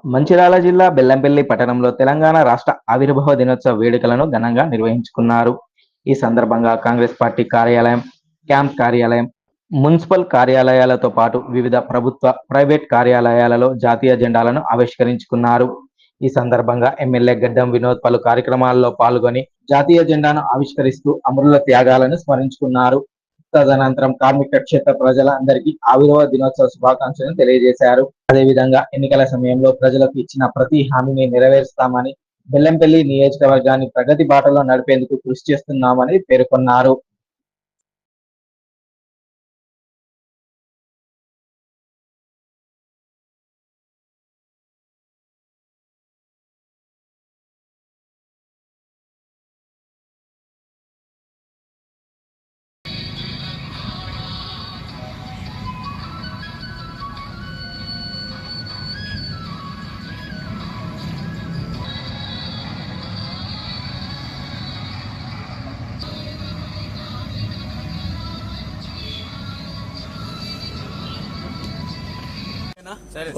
మంచిర్యాల జిల్లా బెల్లంపల్లి పట్టణంలో తెలంగాణ రాష్ట్ర ఆవిర్భావ దినోత్సవ వేడుకలను ఘనంగా నిర్వహించుకున్నారు. ఈ సందర్భంగా కాంగ్రెస్ పార్టీ కార్యాలయం, క్యాంప్ కార్యాలయం, మున్సిపల్ కార్యాలయాలతో పాటు వివిధ ప్రభుత్వ, ప్రైవేట్ కార్యాలయాలలో జాతీయ జెండాలను ఆవిష్కరించుకున్నారు. ఈ సందర్భంగా ఎమ్మెల్యే గడ్డం వినోద్ పలు కార్యక్రమాల్లో పాల్గొని జాతీయ జెండాను ఆవిష్కరిస్తూ అమరుల త్యాగాలను స్మరించుకున్నారు. తదనంతరం కార్మిక క్షేత్ర ప్రజలందరికీ ఆవిర్భావ దినోత్సవ శుభాకాంక్షలను తెలియజేశారు. అదేవిధంగా ఎన్నికల సమయంలో ప్రజలకు ఇచ్చిన ప్రతి హామీని నెరవేరుస్తామని, బెల్లంపల్లి నియోజకవర్గాన్ని ప్రగతి బాటలో నడిపేందుకు కృషి చేస్తున్నామని పేర్కొన్నారు.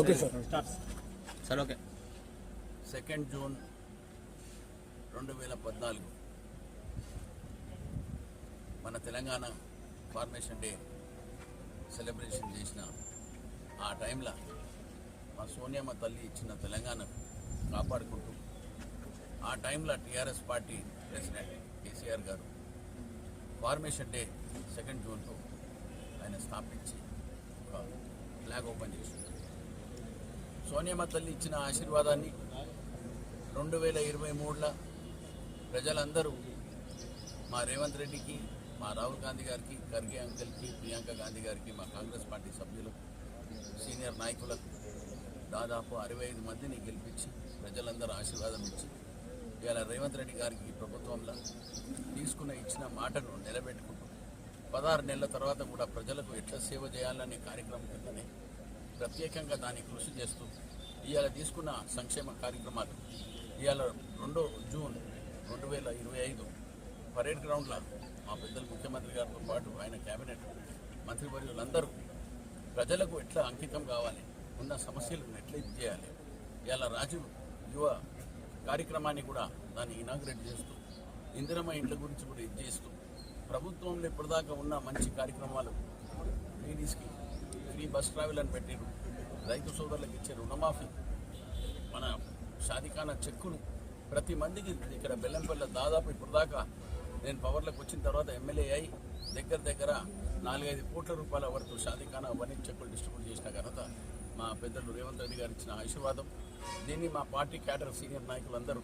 Okay sir okay. 2 జూన్ 2014 మన తెలంగాణ ఫార్మేషన్ డే సెలబ్రేషన్ చేసిన ఆ టైంలో మా సోనియమ్మ తల్లి ఇచ్చిన తెలంగాణ కాపాడుకుంటూ ఆ టైంలో టీఆర్ఎస్ పార్టీ ప్రెసిడెంట్ కేసీఆర్ గారు ఫార్మేషన్ డే 2 జూన్లో ఆయన స్థాపించి ఒక ఫ్లాగ్ ఓపెన్ చేసింది. సోనియమ్మ తల్లి ఇచ్చిన ఆశీర్వాదాన్ని 2023లో ప్రజలందరూ మా రేవంత్ రెడ్డికి, మా రాహుల్ గాంధీ గారికి, ఖర్గే అంకల్కి, ప్రియాంక గాంధీ గారికి, మా కాంగ్రెస్ పార్టీ సభ్యులకు, సీనియర్ నాయకులకు దాదాపు 65 మందిని గెలిపించి ప్రజలందరూ ఆశీర్వాదం ఇచ్చి ఇవాళ రేవంత్ రెడ్డి గారికి ప్రభుత్వంలో ఇచ్చిన మాటను నిలబెట్టుకుంటూ 16 నెలల తర్వాత కూడా ప్రజలకు ఎట్లా సేవ చేయాలనే కార్యక్రమం కిందనే ప్రత్యేకంగా దాన్ని కృషి చేస్తూ ఇవాళ తీసుకున్న సంక్షేమ కార్యక్రమాలు ఇవాళ 2 జూన్ 2025 పరేడ్ గ్రౌండ్లో మా పెద్దలు ముఖ్యమంత్రి గారితో పాటు ఆయన కేబినెట్ మంత్రివర్యులందరూ ప్రజలకు ఎట్లా అంకితం కావాలి, ఉన్న సమస్యలను ఎట్లా ఇది చేయాలి, ఇవాళ రాజీవ్ యువ కార్యక్రమాన్ని కూడా దాన్ని ఇనాగ్రేట్ చేస్తూ ఇందిరమ్మ ఇండ్ల గురించి కూడా ఇది చేస్తూ ప్రభుత్వంలో ఇప్పటిదాకా ఉన్న మంచి కార్యక్రమాలు లేడీస్కి ఫ్రీ బస్ ట్రావెల్ అని పెట్టారు, రైతు సోదరులకు ఇచ్చే రుణమాఫీ, మన షాదీఖానా చెక్కులు ప్రతి మందికి ఇక్కడ బెల్లంపల్లి దాదాపు ఇప్పటిదాకా నేను పవర్లోకి వచ్చిన తర్వాత ఎమ్మెల్యే అయి దగ్గర 4-5 కోట్ల రూపాయల వరకు షాదీఖానా అవన్నీ చెక్కులు డిస్ట్రిబ్యూట్ చేసిన ఘనత మా పెద్దలు రేవంత్ రెడ్డి గారు ఇచ్చిన ఆశీర్వాదం. దీన్ని మా పార్టీ క్యాడర్ సీనియర్ నాయకులందరూ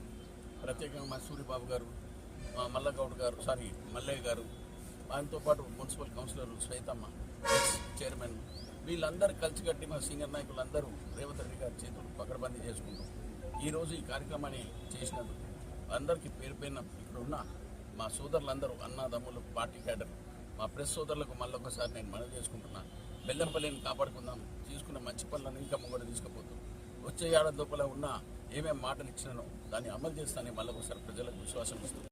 ప్రత్యేకంగా మా సూరిబాబు గారు, మా మల్లగౌడ్ గారు, మల్లయ్య గారు, ఆయనతో పాటు మున్సిపల్ కౌన్సిలర్ శ్వేతమ్మ, చైర్మన్, వీళ్ళందరూ కలిసికట్టి మా సీనియర్ నాయకులందరూ రేవంత్ రెడ్డి గారి చేతులు పకడ్బందీ చేసుకుంటాం. ఈరోజు ఈ కార్యక్రమాన్ని చేసినందుకు అందరికీ పేరు పేరున ఇక్కడ ఉన్న మా సోదరులందరూ, అన్నదమ్ములు, పార్టీ క్యాడర్, మా ప్రెస్ సోదరులకు మళ్ళొకసారి నేను మనవి చేసుకుంటున్నాను. బెల్లంపల్లిని కాపాడుకుందాం, తీసుకున్న మంచి పనులను ఇంకా ముంగడు తీసుకుపోతాం. వచ్చే ఏడాది లోపల ఉన్న ఏమేమి మాటలు ఇచ్చినానో దాన్ని అమలు చేస్తానని మళ్ళొకసారి ప్రజలకు విశ్వాసం ఇస్తుంది.